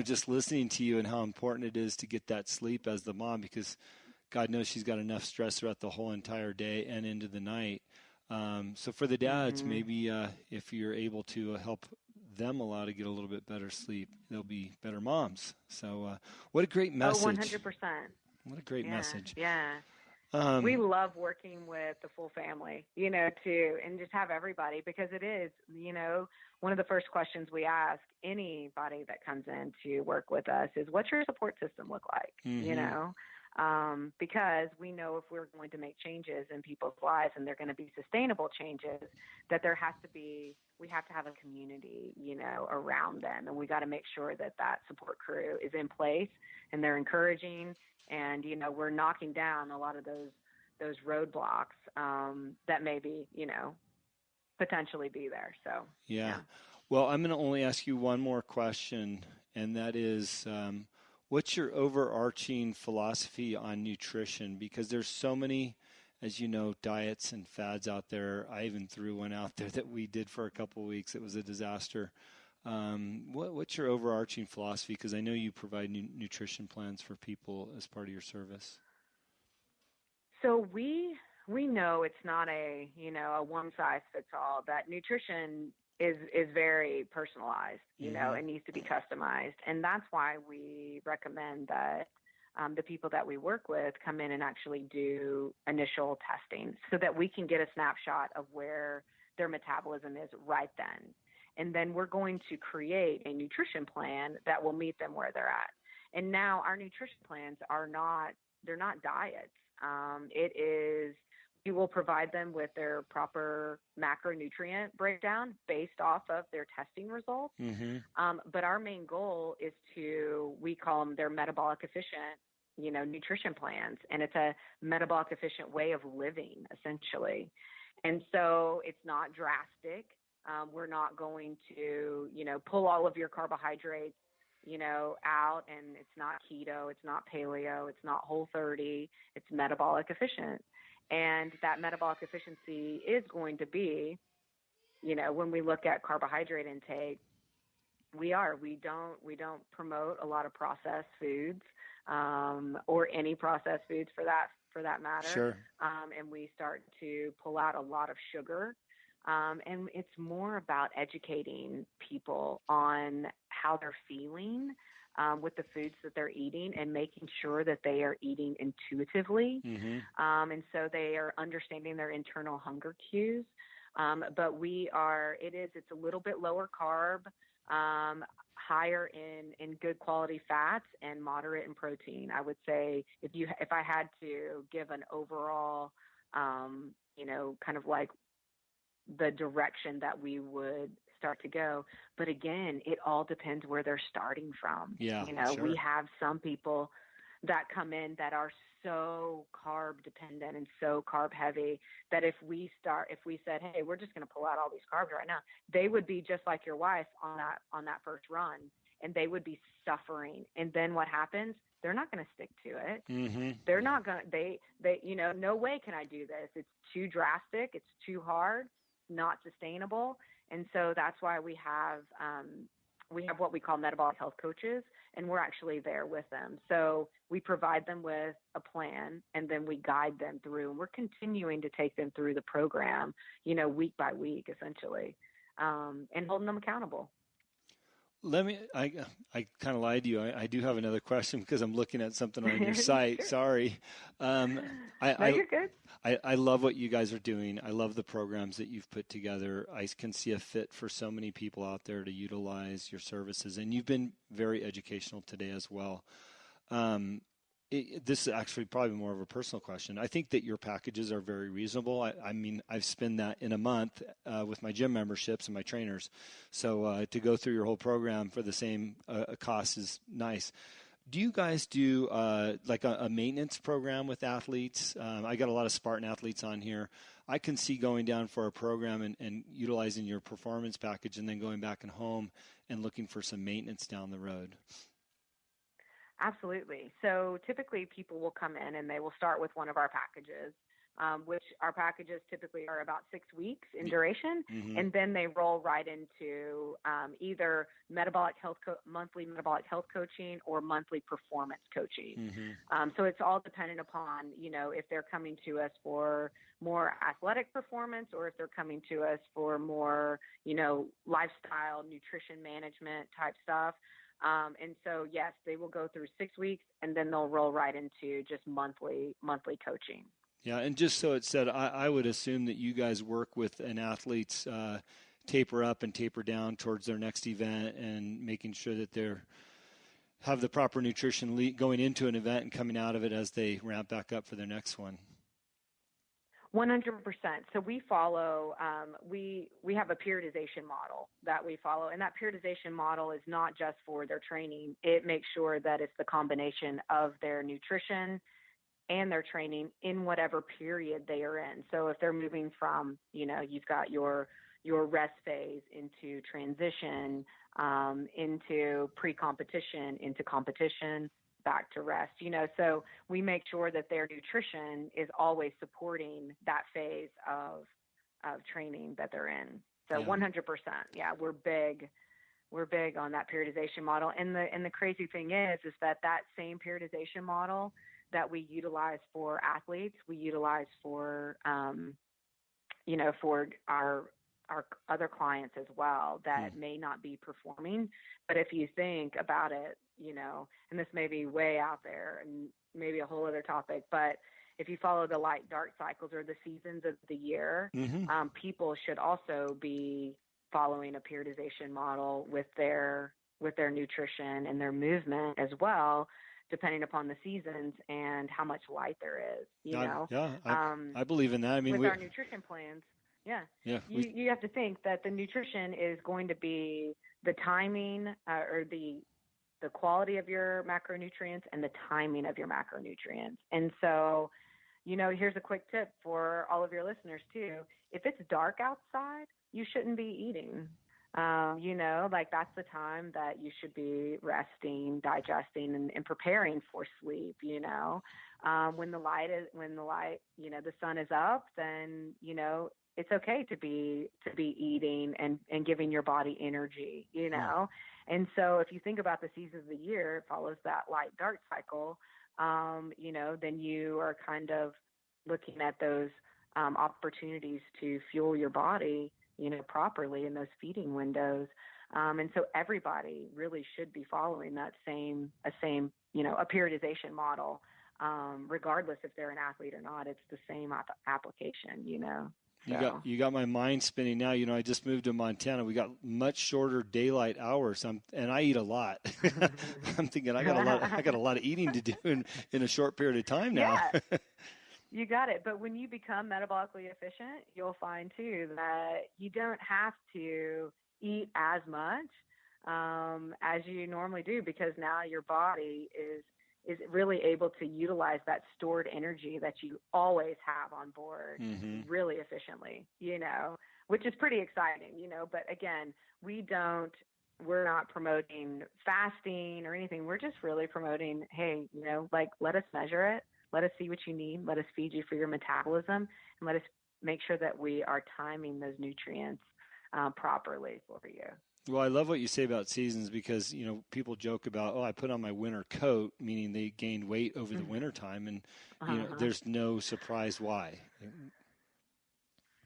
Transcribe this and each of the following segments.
just listening to you and how important it is to get that sleep as the mom, because God knows she's got enough stress throughout the whole entire day and into the night. So for the dads, maybe if you're able to help them allow to get a little bit better sleep, they'll be better moms. So what a great message. 100%. What a great message. Yeah. We love working with the full family, too, and just have everybody, because it is, one of the first questions we ask anybody that comes in to work with us is, what's your support system look like? Because we know if we're going to make changes in people's lives and they're going to be sustainable changes, that we have to have a community, around them. And we got to make sure that that support crew is in place and they're encouraging, and, we're knocking down a lot of those roadblocks that maybe, potentially be there. So, yeah. Well, I'm going to only ask you one more question, and that is, what's your overarching philosophy on nutrition? Because there's so many, as you know, diets and fads out there. I even threw one out there that we did for a couple of weeks. It was a disaster. What's your overarching philosophy? Because I know you provide nutrition plans for people as part of your service. So we know it's not a one size fits all. That nutrition is very personalized. It needs to be customized, and that's why we recommend that the people that we work with come in and actually do initial testing, so that we can get a snapshot of where their metabolism is right then. And then we're going to create a nutrition plan that will meet them where they're at. And now our nutrition plans they're not diets. We will provide them with their proper macronutrient breakdown based off of their testing results. But our main goal is we call them their metabolic efficient, nutrition plans. And it's a metabolic efficient way of living, essentially. And so it's not drastic. We're not going to, pull all of your carbohydrates, out, and it's not keto, it's not paleo, it's not Whole30, it's metabolic efficient. And that metabolic efficiency is going to be, when we look at carbohydrate intake, we don't promote a lot of processed foods, or any processed foods for that matter. Sure. And we start to pull out a lot of sugar. And it's more about educating people on how they're feeling with the foods that they're eating, and making sure that they are eating intuitively. And so they are understanding their internal hunger cues. But it's a little bit lower carb, higher in good quality fats, and moderate in protein. I would say if I had to give an overall, kind of like the direction that we would start to go. But again, it all depends where they're starting from. Yeah, sure. We have some people that come in that are so carb dependent and so carb heavy that if we said, hey, we're just going to pull out all these carbs right now, they would be just like your wife on that first run, and they would be suffering. And then what happens? They're not going to stick to it. They're not going to, they, no way can I do this. It's too drastic. It's too hard, not sustainable. And so that's why we have what we call metabolic health coaches, and we're actually there with them. So we provide them with a plan, and then we guide them through, and we're continuing to take them through the program, week by week, essentially, and holding them accountable. I kind of lied to you. I do have another question because I'm looking at something on your site. Sure. Sorry. No, you're good. I love what you guys are doing. I love the programs that you've put together. I can see a fit for so many people out there to utilize your services, and you've been very educational today as well. This is actually probably more of a personal question. I think that your packages are very reasonable. I mean, I've spent that in a month with my gym memberships and my trainers. So to go through your whole program for the same cost is nice. Do you guys do like a maintenance program with athletes? I got a lot of Spartan athletes on here. I can see going down for a program and utilizing your performance package, and then going back and home and looking for some maintenance down the road. Absolutely. So typically people will come in and they will start with one of our packages. which our packages typically are about 6 weeks in duration. And then they roll right into either monthly metabolic health coaching or monthly performance coaching. So it's all dependent upon, if they're coming to us for more athletic performance or if they're coming to us for more, lifestyle, nutrition management type stuff. And so, yes, they will go through 6 weeks and then they'll roll right into just monthly coaching. Yeah, and just so it's said, I would assume that you guys work with an athlete's taper up and taper down towards their next event and making sure that they have the proper nutrition going into an event and coming out of it as they ramp back up for their next one. 100%. So we follow, we have a periodization model that we follow, and that periodization model is not just for their training. It makes sure that it's the combination of their nutrition and their training in whatever period they are in. So if they're moving from, you've got your rest phase into transition, into pre-competition, into competition, back to rest, so we make sure that their nutrition is always supporting that phase of training that they're in. So 100%. Yeah, we're big on that periodization model. And the crazy thing is that same periodization model that we utilize for athletes, we utilize for, for our other clients as well that may not be performing. But if you think about it, and this may be way out there and maybe a whole other topic, but if you follow the light dark cycles or the seasons of the year, people should also be following a periodization model with their nutrition and their movement as well, depending upon the seasons and how much light there is, I believe in that. I mean, with our nutrition plans, you have to think that the nutrition is going to be the timing or the quality of your macronutrients and the timing of your macronutrients. And so, here's a quick tip for all of your listeners too. If it's dark outside, you shouldn't be eating. That's the time that you should be resting, digesting, and preparing for sleep. When the sun is up, then, it's okay to be eating and giving your body energy, And so if you think about the seasons of the year, it follows that light dark cycle, then you are kind of looking at those opportunities to fuel your body, properly in those feeding windows. And so everybody really should be following that same, a periodization model, regardless if they're an athlete or not. It's the same application, So. You got my mind spinning now. I just moved to Montana. We got much shorter daylight hours, and I eat a lot. I'm thinking I got a lot of eating to do in a short period of time now. Yeah. You got it. But when you become metabolically efficient, you'll find too that you don't have to eat as much as you normally do, because now your body is really able to utilize that stored energy that you always have on board really efficiently, which is pretty exciting, but again, we're not promoting fasting or anything. We're just really promoting, hey, let us measure it. Let us see what you need. Let us feed you for your metabolism, and let us make sure that we are timing those nutrients properly for you. Well, I love what you say about seasons, because, people joke about, I put on my winter coat, meaning they gained weight over the winter time, and, there's no surprise why.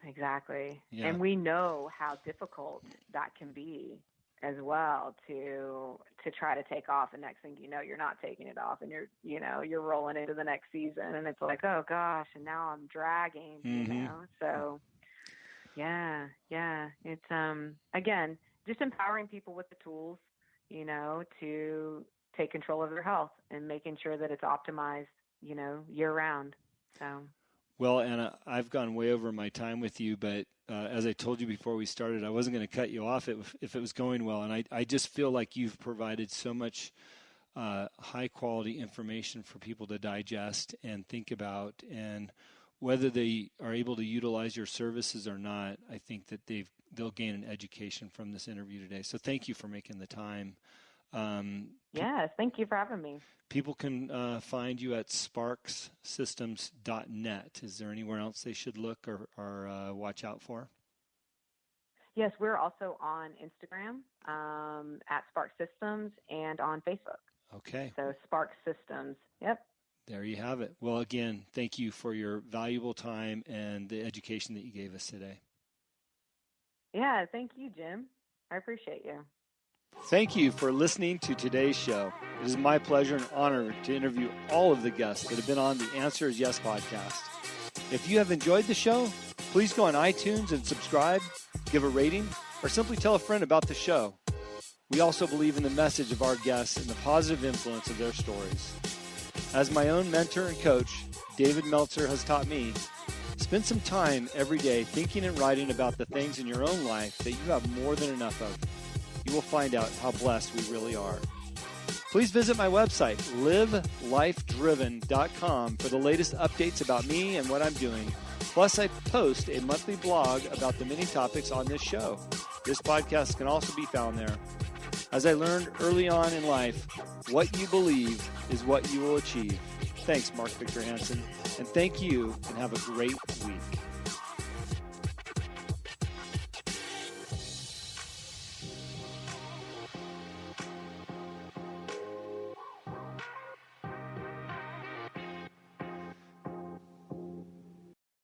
Exactly. Yeah. And we know how difficult that can be as well to try to take off. And next thing you know, you're not taking it off, and you're rolling into the next season, and it's like, oh gosh, and now I'm dragging, So yeah. It's, again, just empowering people with the tools, to take control of their health and making sure that it's optimized, year round. So. Well, Anna, I've gone way over my time with you, but as I told you before we started, I wasn't going to cut you off if it was going well. And I just feel like you've provided so much high quality information for people to digest and think about, and whether they are able to utilize your services or not, I think that they'll gain an education from this interview today. So thank you for making the time. Yes, thank you for having me. People can find you at sparkssystems.net. Is there anywhere else they should look or watch out for? Yes, we're also on Instagram at Spark Systems and on Facebook. Okay. So Spark Systems. Yep. There you have it. Well, again, thank you for your valuable time and the education that you gave us today. Yeah, thank you, Jim. I appreciate you. Thank you for listening to today's show. It is my pleasure and honor to interview all of the guests that have been on the Answer is Yes podcast. If you have enjoyed the show, please go on iTunes and subscribe, give a rating, or simply tell a friend about the show. We also believe in the message of our guests and the positive influence of their stories. As my own mentor and coach, David Meltzer, has taught me, spend some time every day thinking and writing about the things in your own life that you have more than enough of. You will find out how blessed we really are. Please visit my website, livelifedriven.com, for the latest updates about me and what I'm doing. Plus, I post a monthly blog about the many topics on this show. This podcast can also be found there. As I learned early on in life, what you believe is what you will achieve. Thanks, Mark Victor Hansen, and thank you, and have a great